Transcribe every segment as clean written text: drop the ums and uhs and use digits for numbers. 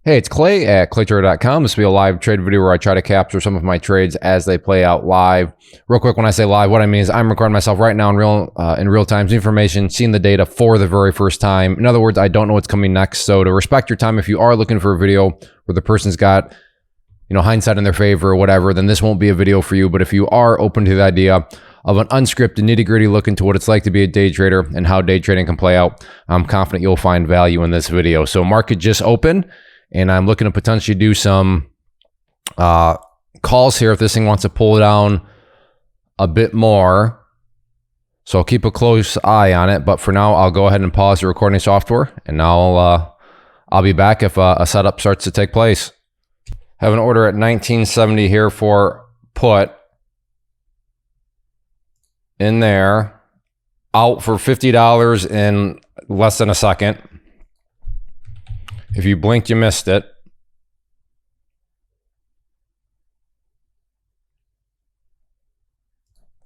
Hey, it's Clay at claytrader.com. This will be a live trade video where I try to capture some of my trades as they play out live. Real quick, when I say live, what I mean is I'm recording myself right now in real time information, seeing the data for the very first time. In other words, I don't know what's coming next. So to respect your time, if you are looking for a video where the person's got, hindsight in their favor or whatever, then this won't be a video for you. But if you are open to the idea of an unscripted, nitty-gritty look into what it's like to be a day trader and how day trading can play out, I'm confident you'll find value in this video. So market just opened, and I'm looking to potentially do some calls here if this thing wants to pull down a bit more. So I'll keep a close eye on it. But for now, I'll go ahead and pause the recording software, and I'll be back if a setup starts to take place. Have an order at 1970 here for put in there, out for $50 in less than a second. If you blinked, you missed it.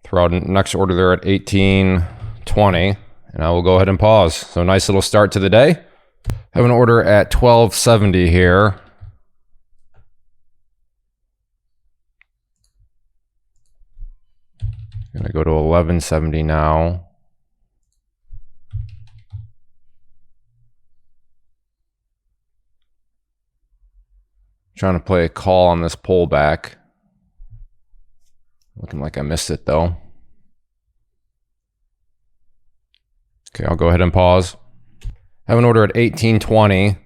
Throw out next order there at 1820, and I will go ahead and pause. So nice little start to the day. Have an order at 1270 here. Gonna go to 1170 now. Trying to play a call on this pullback. Looking like I missed it though. Okay, I'll go ahead and pause. Have an order at 1820.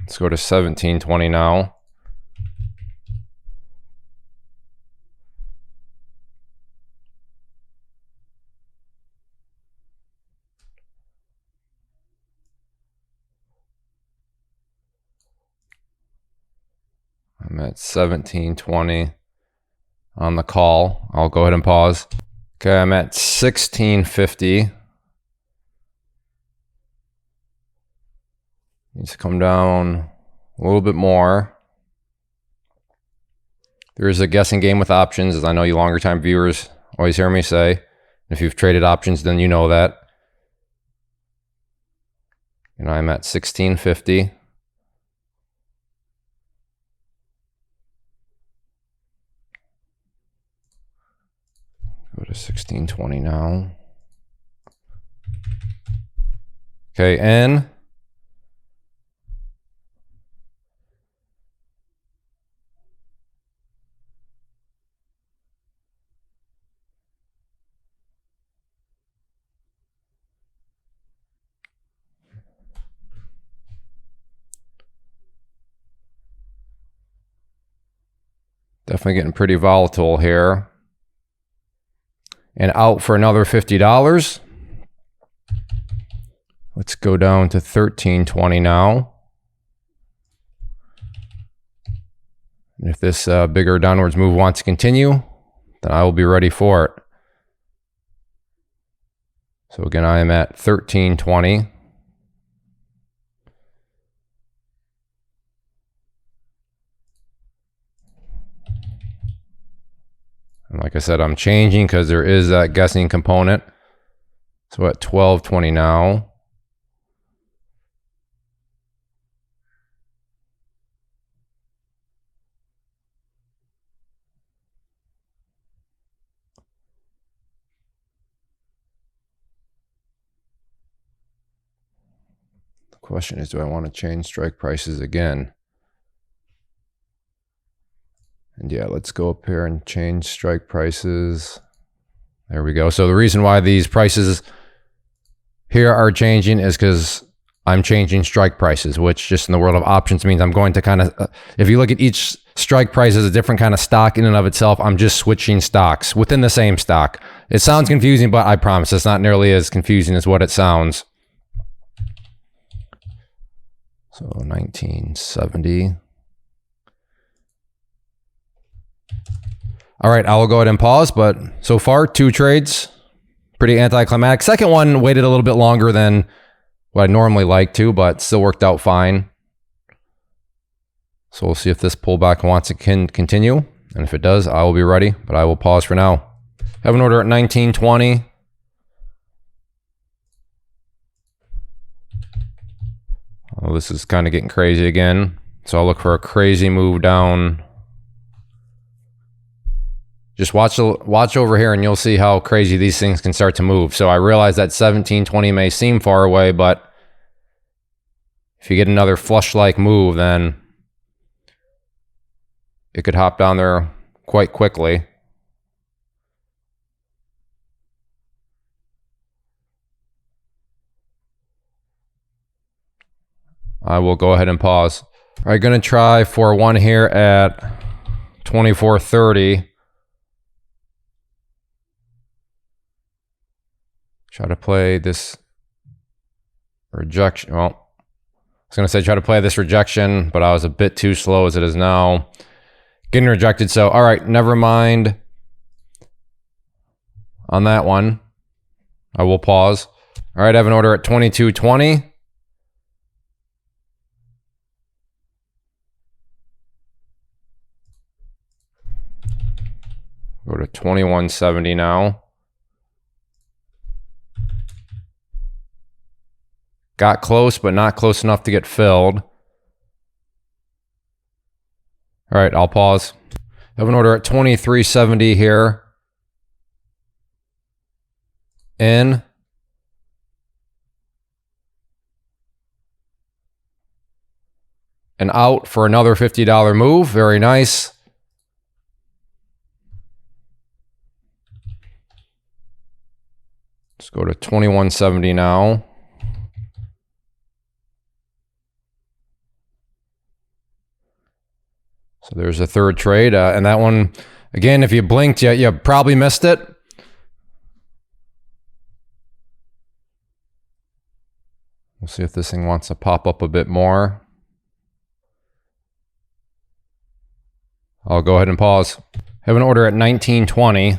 Let's go to 1720 now. I'm at 1720 on the call. I'll go ahead and pause. Okay, I'm at 1650. Needs to come down a little bit more. There is a guessing game with options, as I know you longer time viewers always hear me say. If you've traded options, then you know that. I'm at 1650. Go to 1620 now. Okay, N. Definitely getting pretty volatile here. And out for another $50. Let's go down to 1320 now. And if this bigger downwards move wants to continue, then I will be ready for it. So again, I am at 1320. And like I said, I'm changing because there is that guessing component. So at 1220 now. The question is, do I want to change strike prices again? And yeah, let's go up here and change strike prices. There we go. So the reason why these prices here are changing is because I'm changing strike prices, which just in the world of options means I'm going to kind of, if you look at each strike price as a different kind of stock in and of itself, I'm just switching stocks within the same stock. It sounds confusing, but I promise it's not nearly as confusing as what it sounds. So 1970. All right, I will go ahead and pause, but so far, 2 trades, pretty anticlimactic. Second one waited a little bit longer than what I normally like to, but still worked out fine. So we'll see if this pullback wants to continue, and if it does, I will be ready, but I will pause for now. Have an order at 1920. Well, this is kind of getting crazy again. So I'll look for a crazy move down. Just watch over here and you'll see how crazy these things can start to move. So I realize that 1720 may seem far away, but if you get another flush-like move, then it could hop down there quite quickly. I will go ahead and pause. All right, going to try for one here at 2430. Try to play this rejection. Well, I was going to say try to play this rejection, but I was a bit too slow as it is now. Getting rejected, so all right, never mind on that one. I will pause. All right, I have an order at 2220. Go to 2170 now. Got close, but not close enough to get filled. All right, I'll pause. I have an order at 2370 here. In. And out for another $50 move. Very nice. Let's go to 2170 now. So there's a third trade, and that one, again, if you blinked, you probably missed it. We'll see if this thing wants to pop up a bit more. I'll go ahead and pause. I have an order at 1920.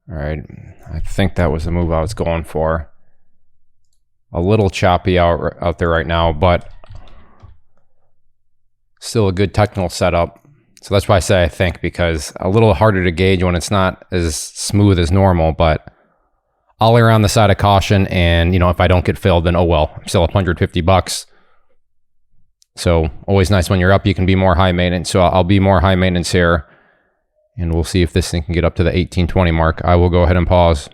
All right, I think that was the move I was going for. A little choppy out there right now, but still a good technical setup. So that's why I say I think, because a little harder to gauge when it's not as smooth as normal, but I'll err on the side of caution, and if I don't get filled, then oh well, I'm still up $150. So always nice when you're up, you can be more high maintenance. So I'll be more high maintenance here, and we'll see if this thing can get up to the 1820 mark. I will go ahead and pause.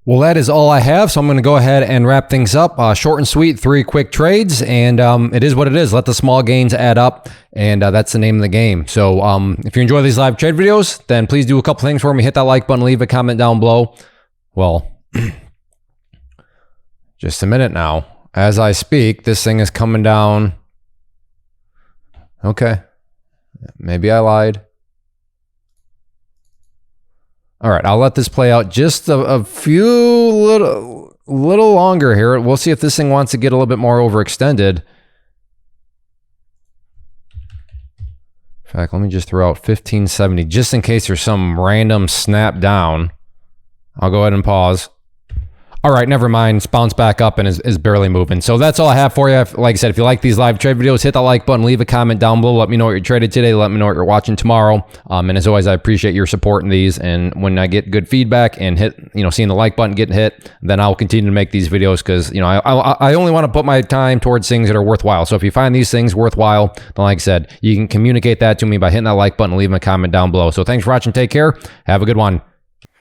Well, that is all I have, so I'm going to go ahead and wrap things up. Short and sweet, 3 quick trades, and it is what it is. Let the small gains add up, and that's the name of the game. So if you enjoy these live trade videos, then please do a couple things for me. Hit that like button, leave a comment down below. Well, just a minute now. As I speak, this thing is coming down. Okay, maybe I lied. All right, I'll let this play out just a few little longer here. We'll see if this thing wants to get a little bit more overextended. In fact, let me just throw out 1570 just in case there's some random snap down. I'll go ahead and pause. All right, never mind. It's bounced back up and is barely moving. So that's all I have for you. Like I said, if you like these live trade videos, hit that like button, leave a comment down below. Let me know what you traded today. Let me know what you're watching tomorrow. And as always, I appreciate your support in these. And when I get good feedback and seeing the like button getting hit, then I'll continue to make these videos because, I only want to put my time towards things that are worthwhile. So if you find these things worthwhile, then like I said, you can communicate that to me by hitting that like button and leaving a comment down below. So thanks for watching. Take care. Have a good one.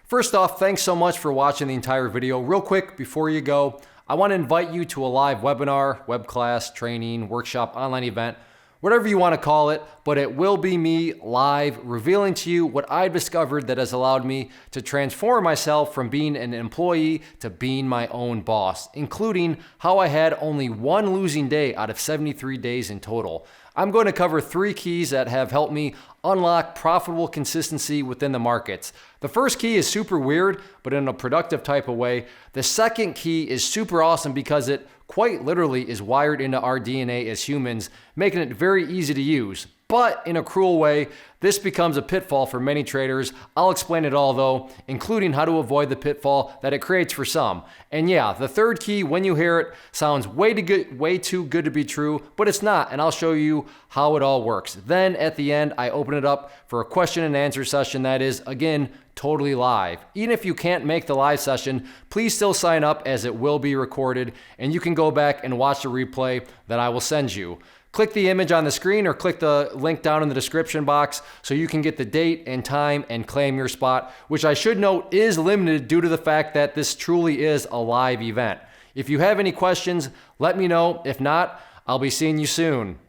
First off, thanks so much for watching the entire video. Real quick, before you go, I want to invite you to a live webinar, web class, training, workshop, online event, whatever you want to call it, but it will be me live revealing to you what I've discovered that has allowed me to transform myself from being an employee to being my own boss, including how I had only one losing day out of 73 days in total. I'm going to cover 3 keys that have helped me unlock profitable consistency within the markets. The first key is super weird, but in a productive type of way. The second key is super awesome because it quite literally is wired into our DNA as humans, making it very easy to use. But in a cruel way, this becomes a pitfall for many traders. I'll explain it all though, including how to avoid the pitfall that it creates for some. And yeah, the third key, when you hear it, sounds way too good to be true, but it's not, and I'll show you how it all works. Then at the end, I open it up for a question and answer session that is, again, totally live. Even if you can't make the live session, please still sign up as it will be recorded, and you can go back and watch the replay that I will send you. Click the image on the screen or click the link down in the description box so you can get the date and time and claim your spot, which I should note is limited due to the fact that this truly is a live event. If you have any questions, let me know. If not, I'll be seeing you soon.